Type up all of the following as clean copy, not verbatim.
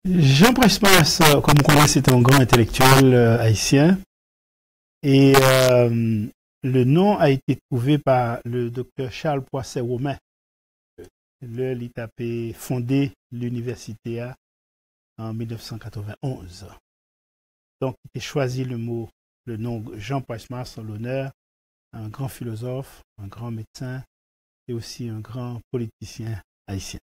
Jean Presmas, comme on connaît, c'est un grand intellectuel haïtien. Et le nom a été trouvé par le docteur Charles Poisset-Romain. Il a fondé l'université en 1991. Donc, il a choisi le nom Jean Presmas en l'honneur, un grand philosophe, un grand médecin et aussi un grand politicien haïtien.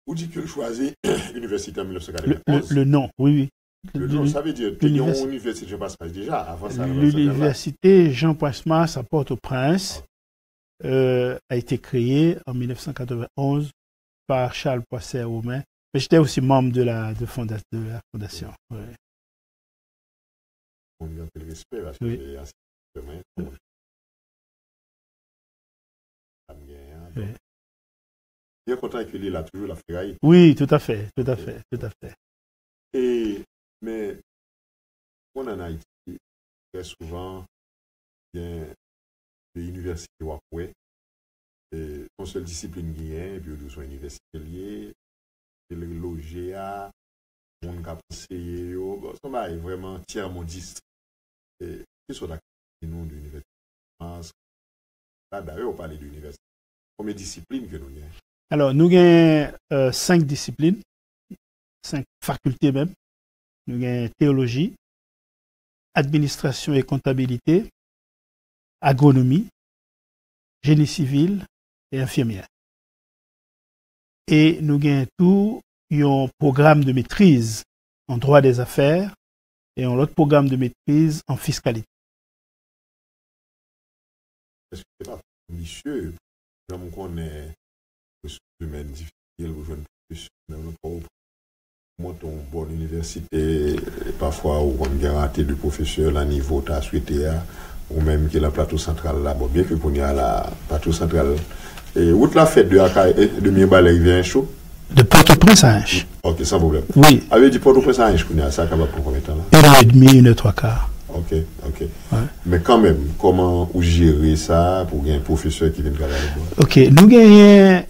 Vous dites qu'il choisit l'université en 1991? Le nom, oui. Le nom, ça veut dire que l'université Jean Presmas déjà, avant ça. L'université Jean Presmas à Port-au-Prince a été créée en 1991 par Charles Poisset-Romain. Mais j'étais aussi membre de la fondation. Ouais. On lui a le respect parce que c'est assez bien content qu'il est là toujours la ferraille. Oui, tout à fait. Mais on en Haïti, très souvent, il y a des universités Wakoué, une seule discipline guinéenne, et puis ils sont universités liées, le logé à, on a pensé, ça va vraiment tiers mondiste. Et qui sont d'accord nous de l'université? Là, d'ailleurs, on parle de l'université. Combien de disciplines que nous avons? Alors, nous avons 5 disciplines, 5 facultés même. Nous avons théologie, administration et comptabilité, agronomie, génie civil et infirmière. Et nous avons tout un programme de maîtrise en droit des affaires et un autre programme de maîtrise en fiscalité. Est-ce que ce n'est pas ambitieux? Comme on est humaine difficile, vous jouez monte une bonne université, parfois on garantit du professeur à niveau ta souhaité, ou même que la plateau central là, bon, bien que qu'on y a la plateau central. Et où la fête de Mirebalais vient chaud? De Port-au-Prince à Hinche. Ok, sans problème. Oui. Avec du Port-au-Prince à Hinche, qu'on a ça capable pour combien de temps là? 1h30, 1h03. Ok. Ouais. Mais quand même, comment vous gérez ça pour un professeur qui vient travailler là-bas? Ok, nous gagnons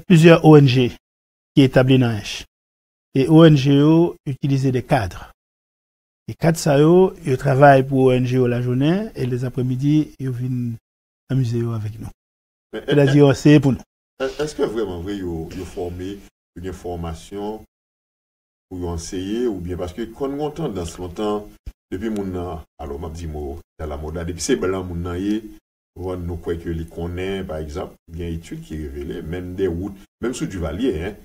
plusieurs ONG qui établissent dans Hinche. Et ONG utilisent des cadres. Les cadres, ça, ils travaillent pour ONG la journée et les après-midi, ils viennent amuser avec nous. C'est-à-dire, c'est pour nous. Est-ce que vraiment, vous formez une formation pour enseigner ou bien parce que quand on entend dans ce temps, depuis mon alors m'a dit moi dans la mode depuis c'est blanc mon nous croyons que les connaît par exemple il y a une étude qui révèle même des routes même sous du Valier hein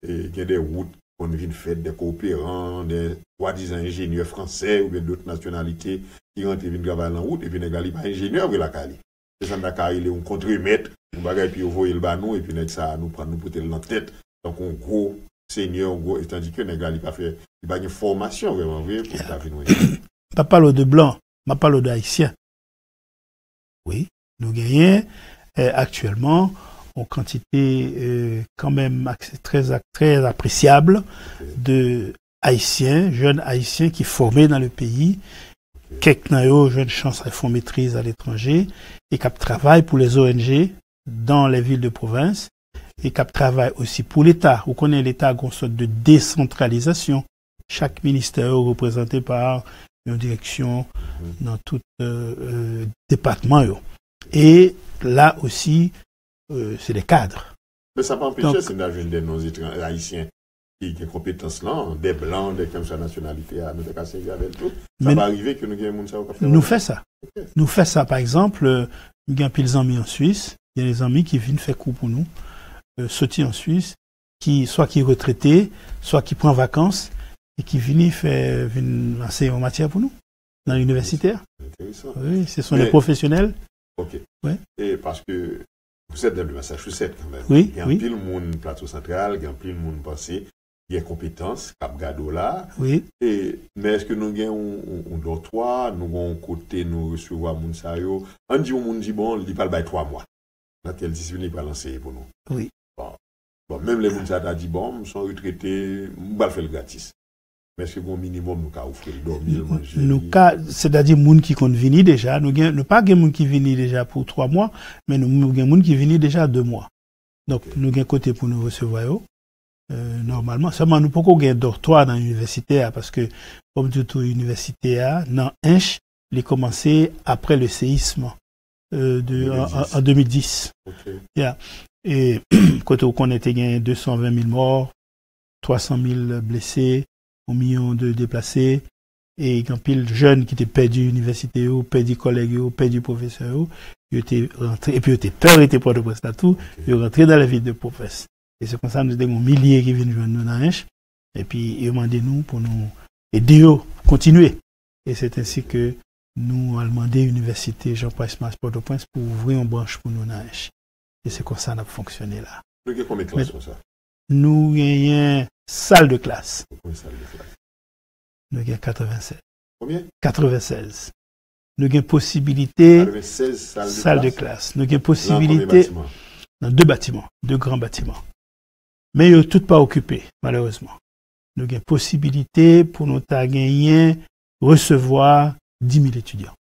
et il y a des routes qu'on vient faire des coopérants des soi-disant ingénieurs français ou bien d'autres nationalités qui rentrent viennent travailler en route et puis les gars pas ingénieurs ou la Cali c'est ça Dakar il est un contre-maître on bagaille puis on voit le banou et puis ça nous prend nous porter dans tête donc on gros seigneur gros et tandis que les gars il pas fait il pas une formation vraiment vrai pour ça venir pas parle de blanc pas parle d'haïtien. Oui, nous gagnons actuellement en quantité quand même très appréciable de haïtiens, jeunes haïtiens qui formés dans le pays, quelques jeunes chances à font maîtrise à l'étranger et qui travaillent pour les ONG dans les villes de province et qui travaillent aussi pour l'État. Vous connaissez l'État a une sorte de décentralisation. Chaque ministère est représenté par une direction dans tout département. Et là aussi, c'est des cadres. Mais ça peut empêcher c'est d'avoir des non-haïtiens qui ont des compétences là, des blancs, des comme sa nationalité, à nous casser avec tout. Ça va arriver que nous ayons des gens qui nous fait ça. Okay. Nous fait ça, par exemple, nous avons des amis en Suisse, il y a des amis qui viennent faire cours pour nous, sortir en Suisse, soit qui est retraité, soit qui prend vacances, et qui viennent faire enseigner en matière pour nous, dans l'universitaire. Intéressant. Oui, ce sont les professionnels. Ok. Ouais. Et parce que vous êtes dans le Massachusetts quand même. Oui. Il y a un pile monde plateau central, il y a un pile monde passé, il y a compétences, Cap Gado là. Oui. Mais est-ce que nous avons un dortoir, nous avons un côté, nous recevons moun sa yo. On dit bon, il parle by 3 mois. Dans quelle discipline il va lancer pour nous? Oui. Bon, même les moun sa ta dit bon, sont retraités, on va faire le gratis. Mais est-ce que bon minimum nous ka offrir dormir, manger? C'est-à-dire moun qui compte venir déjà, nous pas gen moun qui venir déjà pour 3 mois, mais nous gen moun qui venir déjà 2 mois. Donc nous gen côté pour nous recevoir yo. Normalement, seulement nous pouvons gagner dortoir dans l'université parce que, comme toute université, dans Inch, il a commencé après le séisme en 2010. Okay. Yeah. Et quand on était gagné 220 000 morts, 300 000 blessés, 1 million de déplacés, et il y a pile de jeunes qui étaient perdus l'université, perdus collègues, perdus professeurs, ils étaient rentrés, et puis ils étaient peur, ils étaient pas de prestat tout, ils sont rentrés dans la ville de professeurs. Et c'est comme ça que nous avons des milliers qui viennent joindre nous dans l'Inch, et puis ils demandent nous pour nous aider à continuer. Et c'est ainsi que nous avons demandé à l'université Jean-Paul Mas Port-au-Prince pour ouvrir une branche pour nous dans l'Inch. Et c'est comme ça qu'on a fonctionné là. Nous avons combien de classes comme ça? Nous avons une salle de classe. Combien de salles de classe? Nous avons 96. Combien? 96. Nous avons possibilité. 96 salles de classe. Nous avons possibilité. Dans 2 bâtiments, 2 grands bâtiments. Mais ils ne sont tous pas occupés, malheureusement. Nous avons possibilité pour nous gagner, recevoir 10 000 étudiants.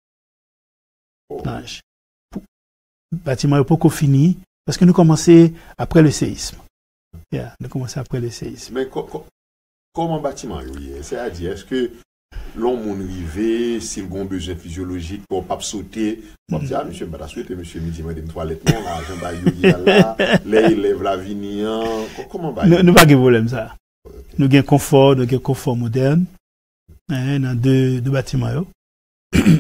Oh. Le bâtiment n'est pas fini parce que nous commençons après le séisme. Yeah, nous commençons après le séisme. Mais comment un bâtiment, c'est-à-dire, est-ce que l'homme arrivé, s'il a un besoin physiologique pour ne pas sauter, pour dire, monsieur, je vais sauter, monsieur, midi, je vais toilette, non, là, je vais là, les élèves, la vignie, comment va? Nous pas de problème, ça. Nous avons un confort moderne, dans 2 bâtiments.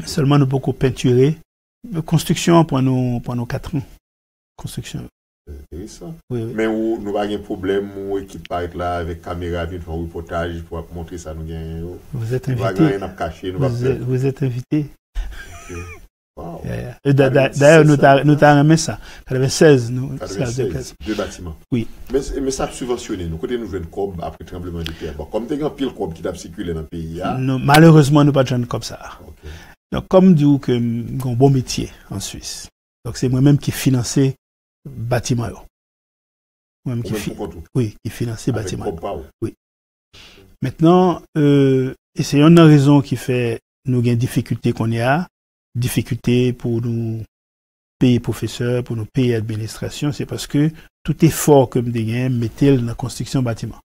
Seulement, nous pouvons peinturer. Construction pendant 4 ans. Construction. C'est intéressant. Oui, oui. Mais nous n'avons pas de problème, nous équipe par être là avec caméra, vient faire un reportage pour montrer ça. Vous êtes invité. Vous êtes invité. Okay. Wow. Yeah. D'ailleurs, nous t'avons remis ça. 96, nous. 96, 2 bâtiments. Oui. Mais ça a subventionné. Nous, côté nous jouons une cob après tremblement de terre. Bon, comme tu as un pile cob qui a circulé dans le pays. Malheureusement, nous pas de jeunes comme ça. Okay. Donc, comme dit que j'ai un bon métier en Suisse. Donc, c'est moi-même qui finançais bâtiment. Moi-même qui finançait bâtiment. Oui. Maintenant, et c'est une raison qui fait nous avons une difficulté qu'on a, difficulté pour nous payer professeurs, pour nous payer administration, c'est parce que tout effort que nous avons mettez dans la construction bâtiment.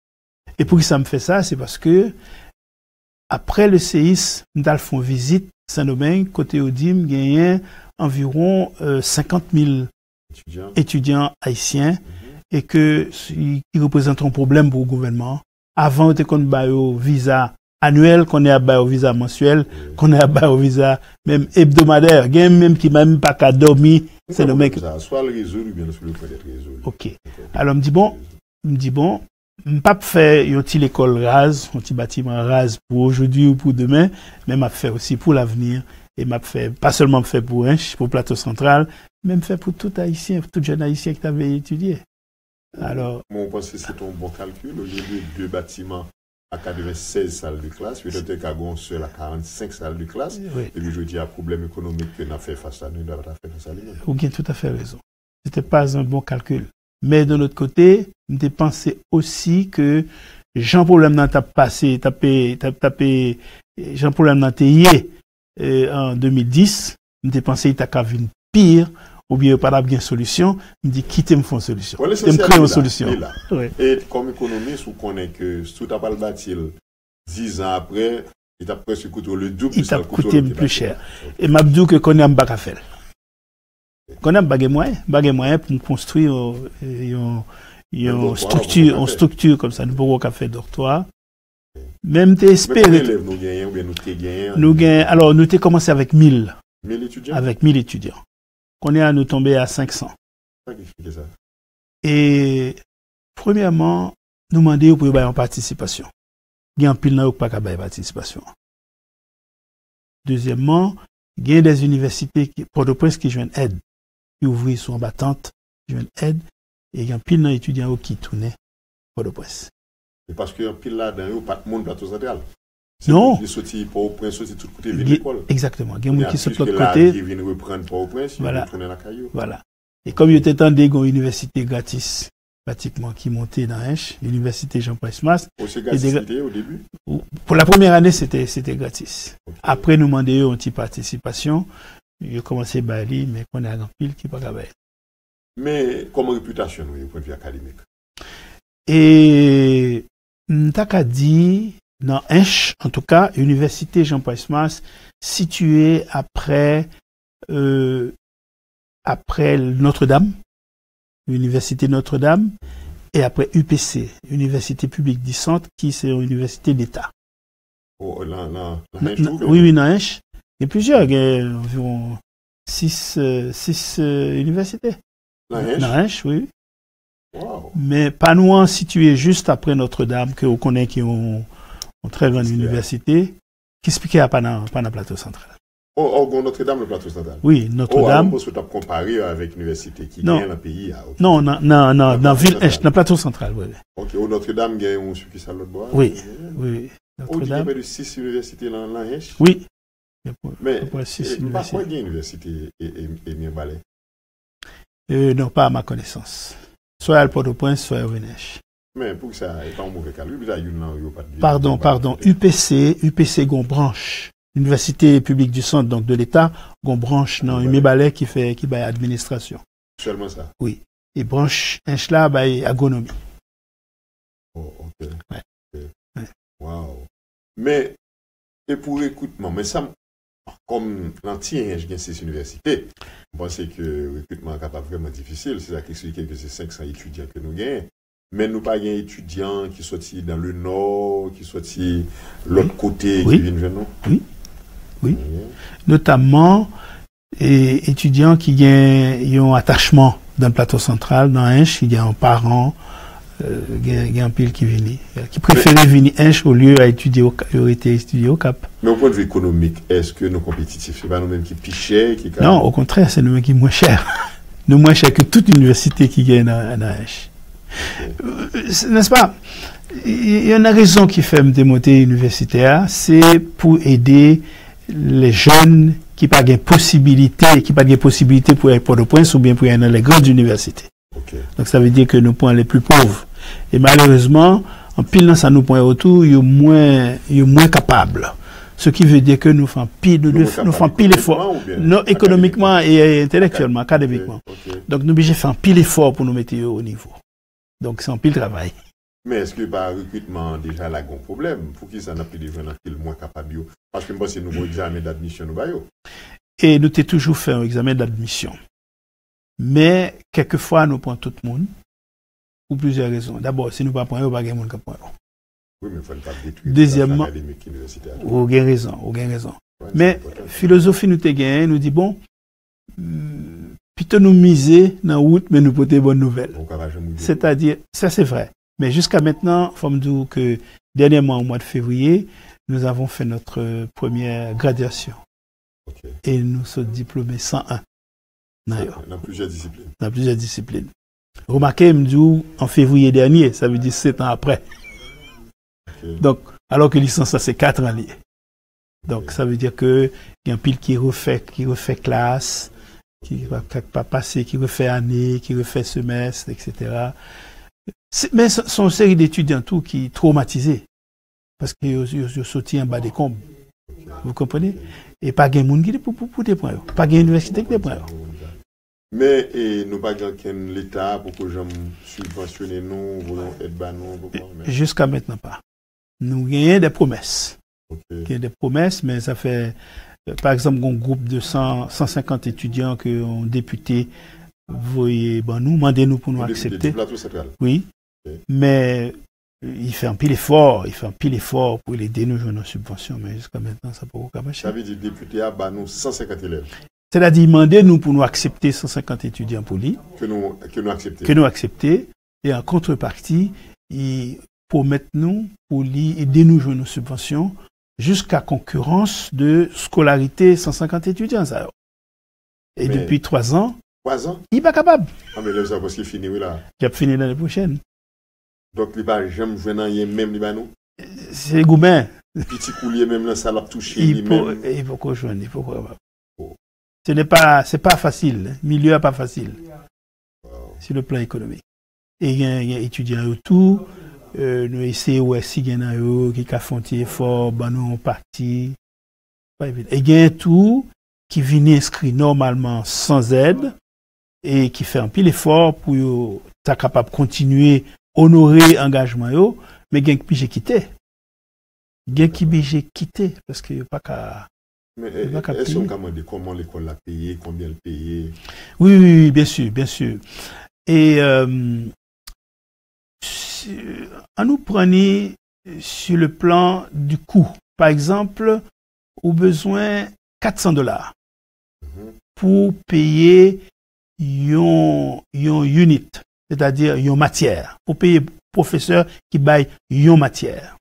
Et pour que ça me fait ça, c'est parce que après le séisme, nous avons fait une visite Saint-Domingue, côté Odim, gagné environ 50 000 étudiants haïtiens et qui représentent un problème pour le gouvernement. Avant, on était qu'on ait un visa annuel, qu'on ait un visa mensuel, qu'on ait un visa même hebdomadaire. Il y a même qui même pas qu'à dormir. C'est le mec. Soit le résolu, bien sûr, le peut être résolu. Ok. Alors, me dit bon, pas faire une petite école rase, un petit bâtiment rase pour aujourd'hui ou pour demain, mais m'a fait aussi pour l'avenir. Et m'a fait, pas seulement fait pour Inch, pour Plateau Central, même fait pour tout haïtien, tout jeune haïtien qui avait étudié. Alors. Moi, on pense que c'est un bon calcul. Au lieu de 2 bâtiments à 96 salles de classe, peut-être qu'à Gon seul à 45 salles de classe. Oui. Et puis, je dis, un problème économique que nous avons fait face à nous, nous avons fait face à lui. Vous avez tout à fait raison. C'était pas un bon calcul. Mais de l'autre côté, nous pensé aussi que Jean Problème n'a tapé Jean Problème n'a taillé en 2010, nous pensé qu'il t'a vu pire, ou bien pas de solution, me dit quitter me faire une solution. Me créer une solution. Oui. Et comme économiste, vous connaissez que si tu n'as pas le bâti 10 ans après, il t'a presque coûté le double. Il t'a coûté plus cher. Et m'a dit que qu'on a un bac à faire. Qu'on a un bac moyen pour construire une structure comme ça, nous pouvons faire dortoir. Même t'es espéré. Nous gagnons, alors nous t'es commencé avec 1000 étudiants. Avec 1000 étudiants. Qu'on est à nous tomber à 500. Et premièrement, nous demander pour y avoir une participation. Il y a un pile n'a pas qu'à avoir participation. Deuxièmement, il y a des universités qui, Port-au-Prince qui jouent aide, qui ouvrent son battante, qui jouent aide, et il y a un pile d'étudiants qui tournent Port-au-Prince. Parce que pile là, dans pas de monde plateau central. Non. Ils sortent Port-au-Prince, sortent tout côté de l'école. Exactement. Il y a des qui sortent de l'autre côté. Ils viennent reprendre Port-au-Prince, ils retournent la caillou. Voilà. Et comme il était en des universités gratis, pratiquement, qui montaient dans Inch, l'université Jean-Paul Mas. C'est gratuité au début? Pour la première année, c'était gratis. Okay. Après, nous demandions une petite participation. J'ai commencé par lui, mais qu'on a un pile qui pas capable. Mais, comme réputation, au point de vue académique? Et t'as dit dans Inch, en tout cas, Université Jean-Paul Mas, située après Notre-Dame, Université Notre-Dame, et après UPC, Université publique du Centre, qui c'est une université d'État. Oh, Oui, dans Inch. Il y a plusieurs, il y a environ 6 universités. Dans Inch, oui. Wow. Mais pas loin, situé juste après Notre-Dame, que vous connaissez qui ont une très grande université, qui expliquait à pas dans le plateau central. Oh, Notre-Dame, le plateau central. Oui, Notre-Dame. Oh, alors, on peut comparer avec l'université qui gagne le pays. Okay. Non, dans la ville, dans le plateau central, oui. Ok, au Notre-Dame, gagne un succursale l'autre bois. Oui, oui. Notre-Dame. Il y a de 6 universités dans l'Inch. Oui. Mais, pourquoi il y a une université et Mirbalais? Non, pas à ma connaissance. Soit à le Port-au-Prince, soit à Vénèche. Mais pour ça, il n'y a pas un mauvais calcul. Pardon. UPC Gonbranche. Université publique du Centre, donc de l'État, Gonbranche, non, une balai qui baille administration. Seulement ça? Oui. Et branche, Inchla, baille agronomie. Oh, ok. Ouais. Okay. Ouais. Wow. Mais, et pour recrutement, mais ça, comme l'anti-Inch gagne ces universités, on pensait que le recrutement est capable vraiment difficile. C'est ça qui explique que c'est 500 étudiants que nous gagnons. Mais nous pas gagnons étudiants qui sont dans le nord, qui sont l'autre côté, qui viennent vers nous. Oui. Oui. Notamment, étudiants qui ont un attachement dans le plateau central, dans Inch, qui ont un parent, il y a un pile qui vient, qui préférait venir Inch au lieu d'étudier au Cap. Mais au point de vue économique, est-ce que nos compétitifs, c'est pas nous-mêmes qui pichaient, Non, au contraire, c'est nous-mêmes qui moins cher. Nous moins cher que toute université qui gagne dans Inch. N'est-ce pas? Il y a une raison qui fait me démonter universitaire, c'est pour aider les jeunes qui n'ont pas de possibilité pour aller Port-au-Prince ou bien pour aller dans les grandes universités. Okay. Donc ça veut dire que nous points les plus pauvres. Et malheureusement, en pile dans ça nous points autour, ils sont moins capables. Ce qui veut dire que nous faisons pile effort, non, économiquement et intellectuellement, académiquement. Okay. Donc nous obligés de faire pile effort pour nous mettre au niveau. Donc c'est un pile travail. Mais est-ce que par recrutement, déjà, là, il y a un problème? Pour qui ça n'a plus de gens qui sont moins capables? Parce que moi, c'est nous examen d'admission. Et nous avons toujours fait un examen d'admission. Mais, quelquefois, nous prenons tout le monde. Pour plusieurs raisons. D'abord, si nous ne prenons pas, nous ne prenons pas. Oui, mais il ne faut pas détruire. Deuxièmement, aucune raison. Ouais, mais, philosophie nous gagne, nous dit, bon, plutôt nous miser dans la route, mais nous porter des bonnes nouvelles. C'est-à-dire, ça c'est vrai. Mais jusqu'à maintenant, il faut me dire que dernièrement, au mois de février, nous avons fait notre première graduation. Okay. Et nous sommes diplômés 101. Dans plusieurs disciplines. Dans plusieurs disciplines. Remarquez, me dit en février dernier, ça veut dire 7 ans après. Okay. Donc, alors que licence, ça c'est 4 ans liés. Donc, okay. Ça veut dire que il y a un pile qui refait classe, qui va pas passer, qui refait année, qui refait semestre, etc. Mais ce sont une série d'étudiants tout qui traumatisés parce qu'ils sont sortis en bas des combes. Vous comprenez? Et pas de monde qui est pour des points. Pas d'université qui des points. Mais nous pas gagnons l'État pour que j'aime subventionner nous, voulons être nous. Jusqu'à maintenant pas. Nous gagnons des promesses. Okay. Des promesses, mais ça fait, par exemple, un groupe de 150 étudiants qui ont député. Voyez, nous, demandez-nous pour nous accepter. Oui. Okay. Mais il fait un pile effort pour aider nous jouer nos subventions, mais jusqu'à maintenant, ça peut pas marcher. Ça veut dire député à nous 150 élèves. C'est-à-dire, demandez-nous pour nous accepter 150 étudiants pour lui. Que nous accepter. Et en contrepartie, ils promettent nous pour lui aider nous jouer nos subventions jusqu'à concurrence de scolarité 150 étudiants. Ça. Et mais depuis 3 ans, 3 ans? Il n'est pas capable. Ah, mais là, ça va finir, oui, là. Il va finir l'année prochaine. Donc, il va jamais jouer dans même Libanon? C'est Goumen. Petit coulier, même là, ça l'a touché. Il faut qu'on joue, il faut qu'on va. C'est pas facile. Le milieu n'est pas facile. Wow. Sur le plan économique. Et il y a des étudiants autour. Nous essayons aussi qu'il y en a qui font des efforts, nous on parti. Pas évident. Et il y a tout qui vient inscrit normalement sans aide et qui fait un pile effort pour être capable de continuer honorer engagement yo, mais gen qui j'ai quitté. Gen qui j'ai quitté parce que pas qu'à. Mais est-ce qu'on demande comment l'école a payé, combien elle payé? Oui, oui, bien sûr, bien sûr. Et on nous prenait sur le plan du coût. Par exemple, au besoin $400 pour payer yon unit, c'est-à-dire yon matière, pour payer professeur qui baille yon matière.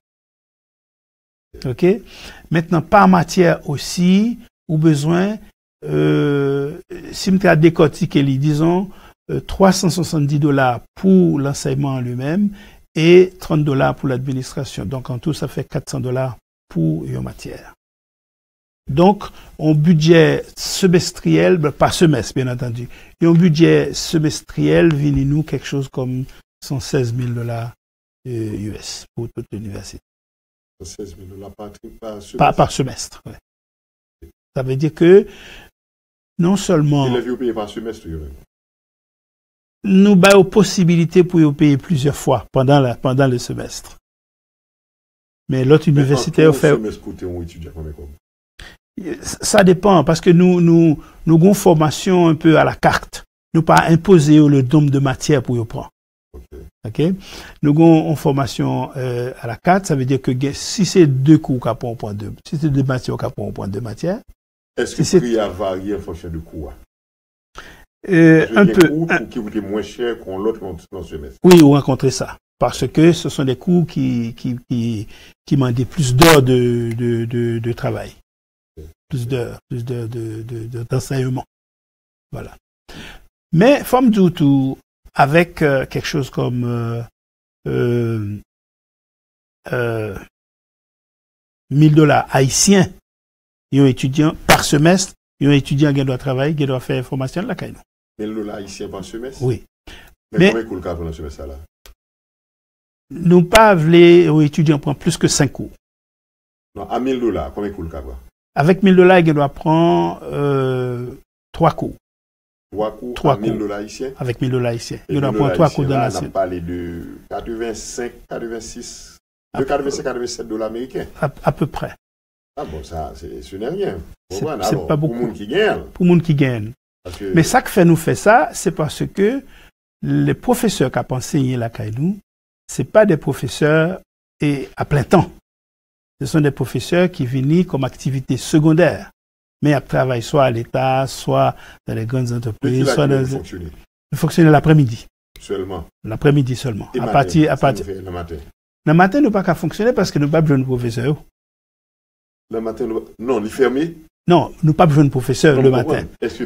OK? Maintenant, par matière aussi, au besoin, si nous avons décortiqué, disons, $370 pour l'enseignement lui-même et $30 pour l'administration. Donc, en tout, ça fait $400 pour une matière. Donc, un budget semestriel, pas semestre, bien entendu, et un budget semestriel vient nous quelque chose comme $116 000 US pour toute l'université. $16 000 par semestre. Ouais. Ça veut dire que non seulement vous payez par semestre, nous avons possibilité pour payer plusieurs fois pendant le semestre. Mais l'autre université fait. Ça dépend parce que nous avons une formation un peu à la carte. Nous pas imposer le nombre de matières pour y prendre. Okay. Nous avons une formation à la carte, ça veut dire que si c'est 2 cours qu'on prend, on prend 2. Si c'est 2 matières qu'on prend, on prend 2 matières. Est-ce que le prix a varié en fonction du cours? Un peu. Qui vous est moins cher qu'on l'autre semestre. Oui, vous rencontrez ça. Parce que ce sont des cours qui demandent plus d'heures de travail. Plus d'heures d'enseignement. Voilà. Mais, forme du tout, avec quelque chose comme $1,000 haïtiens, et un étudiant par semestre, et un étudiant qui doit travailler, qui doit faire formation de la CAINO. $1,000 haïtiens par semestre? Oui. Mais combien coûte le cas pour le semestre là? Nous pas voulons étudiants prendre plus que 5 cours. Non, à $1,000, combien coûte le cas? Avec $1,000, il doit prendre 3 cours. 3 cours $1,000 haïtiens? Avec $1,000 haïtiens. Il doit prendre 3 cours dans la semaine. On a parlé de 85, 86, de 85, 87 $ américains. À peu près. Ah bon, ça, ce n'est rien. C'est pas beaucoup. Pour le monde qui gagne. Pour le monde qui gagne. Mais ça que fait nous faire ça, c'est parce que les professeurs qui ont enseigné la CAINO, ce pas des professeurs à plein temps. Ce sont des professeurs qui viennent comme activité secondaire. Mais ils travaillent soit à l'État, soit dans les grandes entreprises, soit dans ils fonctionnent l'après-midi. Seulement. L'après-midi seulement. Et à partir. Le matin. Le matin, nous pas qu'à fonctionner parce que nous pas besoin de professeurs. Le matin, non, il est fermé. Non, nous pas besoin de professeurs le matin. Est-ce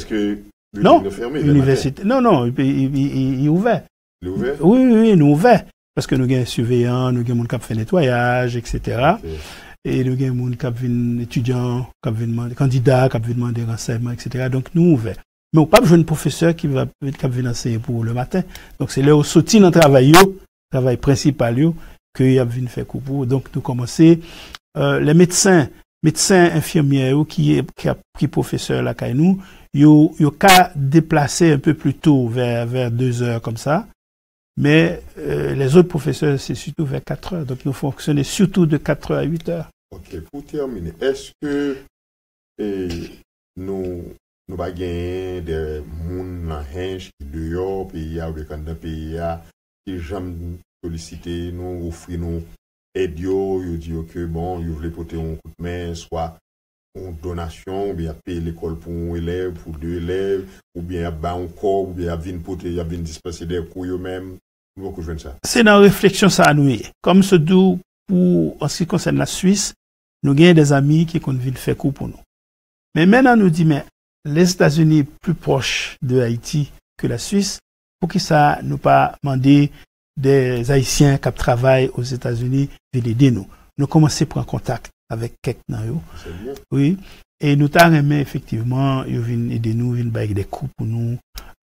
que non, est fermé? L'université. Non, il est ouvert. Il est ouvert? Oui, nous ouvert. Parce que nous avons surveillants, nous avons des gens qui font nettoyage, etc. Okay. Et nous avons des gens qui viennent étudiants, qui viennent demander, candidats, qui viennent demander des renseignements, etc. Donc nous ouverts. Mais on n'a pas besoin de professeur qui viennent enseigner pour le matin. Donc c'est là où sorti dans le travail principal, qu'il y a viennent faire cours pour. Donc nous commençons, les médecins infirmiers qui professeurs la CAINO, ils qu'à déplacer un peu plus tôt vers 2 heures comme ça. Mais les autres professeurs, c'est surtout vers 4 heures. Donc nous fonctionnons surtout de 4 heures à 8 heures. Ok, pour terminer, est-ce que nous va gagner des gens dans qui dehors, pays ou des candidats pays qui jamais sollicité, nous offrir nous aide, ils disent que bon, ils veulent porter un coup de main, soit une donation, ou bien payer l'école pour un élève, pour 2 élèves, ou bien bas encore, ou bien venir dispenser des cours eux-mêmes. C'est dans la réflexion ça à nous. Comme ce doux pour en ce qui concerne la Suisse, nous avons des amis qui viennent faire cours pour nous. Mais maintenant nous dit mais les États-Unis plus proches de Haïti que la Suisse, pour qui ça nous pas demander des Haïtiens qui travaillent aux États-Unis viennent aider nous. Nous commençons à prendre contact avec quelques naïos. Oui. Et nous t'avons effectivement, ils viennent aider nous, ils viennent avec des cours pour nous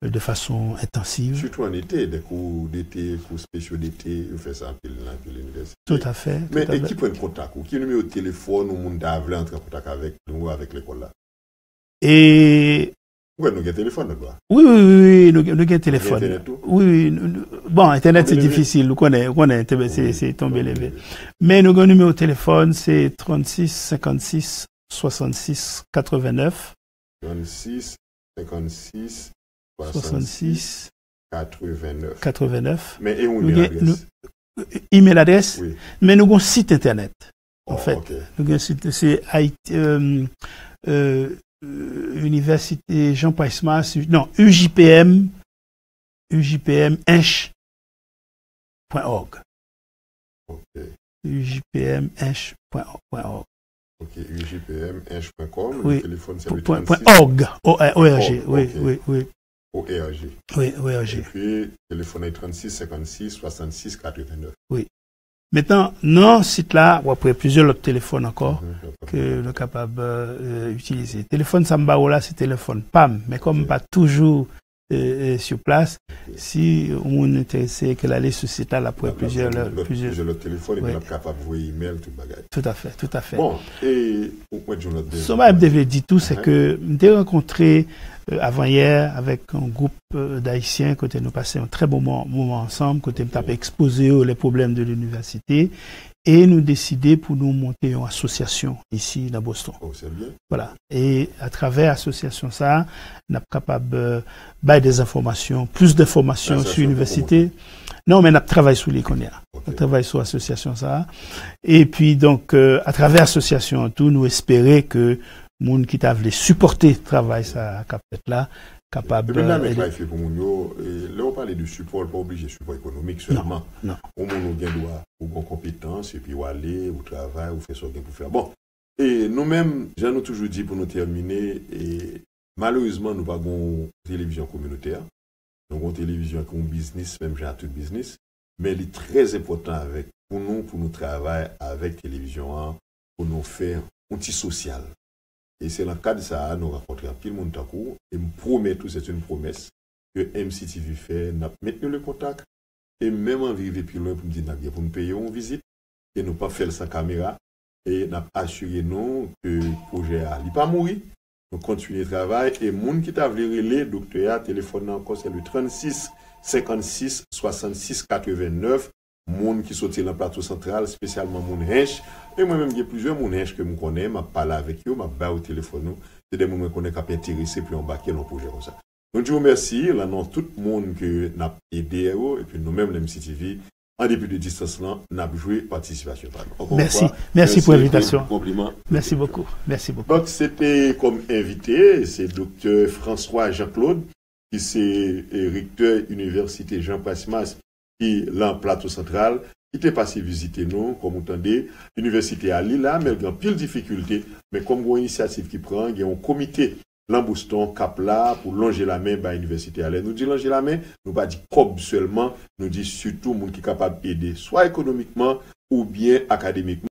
de façon intensive. Surtout en été, des cours d'été, cours spéciaux d'été, ils font ça à l'université. Tout à fait. Mais qui prend contact? Qui numéro de téléphone ou monde a voulu entrer en contact avec nous, avec l'école là? Et Ouais, nous avons un téléphone, là. Oui, nous avons un téléphone. Internet, tout? Oui, bon, Internet, c'est difficile. Nous connaissons, c'est tombé levé. Mais nous avons un numéro de téléphone, c'est 36 56 66 89. 36 56 66 89. 89. Mais et où est l'adresse? Email adresse. Oui. Mais nous avons un site Internet. En Oh, fait, ok. nous avons un site, c'est Université Jean Paismas, non, UJPM, UJPM-inch.org. Ok. UJPM-inch.org. Ok, UJPM-inch.com. Oui. Le téléphone, c'est le Point 36 .org. ORG. Oui, ok. oui, oui. ORG. Oui, Et ORG. puis, téléphone est 36 56 66 89. Maintenant, non, site là, ou après plusieurs autres téléphones encore Mhm. que nous sommes capables d'utiliser. Téléphone Sambao là, c'est téléphone PAM, mais comme Ok. pas toujours sur place, si on est intéressé qu'elle allait sur ce site là, après plusieurs. Plusieurs téléphones, et Oui. puis on est capable d'envoyer email, tout bagage. Tout à fait, tout à fait. Bon, et au point de journée. Ce que je devais dire tout, c'est Mhm. que j'ai rencontré avant-hier avec un groupe d'Haïtiens, côté nous passé un très bon moment ensemble, côté nous avons exposé les problèmes de l'université et nous décidé pour nous monter une association ici dans Boston. Oh, c'est bien. Voilà. Et à travers l'association ça, nous sommes capables de des informations, plus d'informations L'association sur l'université. Non, mais nous travaillons sur les connaissances. Ok. On travaille sur l'association ça. Et puis donc, à travers l'association tout, nous espérons que monde qui t'a voulu supporter le travail ça capable là, capable Et même aider. là, il fait pour nous, là, on parle de support, pas obligé de support économique seulement. Non. Au moins, nous avons droit aux bonnes compétences, et puis, ou aller, au travail, ou faire ce qu'on peut faire. Bon. Et nous-mêmes, j'en ai toujours dit pour nous terminer, et malheureusement, nous n'avons pas de télévision communautaire. Nous avons une télévision comme business, même j'ai tout business. Mais il est très important pour nous travailler avec télévision, hein, pour nous faire un petit social. Et c'est dans le cadre de ça, nous rencontrons un pile monde coup, et me promet tout, c'est une promesse que MCTV fait, nous mettons le contact, et même en vivre plus loin pour me dire, pour nous payer une visite, et nous pas faire sans caméra, et nous assurer nous que le projet n'est pas mourir, nous continuons le travail, et monde qui t'a voulu les docteur, téléphone encore, c'est le 36 56 66 89, monde qui sortit dans le plateau central, spécialement mon Hench. Et moi-même, il y a plusieurs mon Hench que je connais, je parle avec eux, je parle au téléphone. C'est des moments qu'on est intéressé puis on embarquer dans le projet comme ça. Donc, je vous remercie, là, non, tout le monde que n'a aidé, et puis nous-mêmes, l'MCTV, en début de distance, là, n'a joué participation. Merci pour l'invitation. Compliment. Merci beaucoup. Merci beaucoup. Donc, c'était comme invité, c'est Dr. François Jean-Claude, qui c'est recteur Université Jean Paismas, qui est là, plateau central, qui était passé visiter nous, comme vous entendez, l'université à Lille, mais il y a pile de difficultés, mais comme une initiative qui prend, il y a un comité, l'Amboston, cap là, pour longer la main, à l'université à Lille. Nous dit longer la main, nous pas dit cob seulement, nous dit surtout, monde qui est capable d'aider, soit économiquement, ou bien académiquement.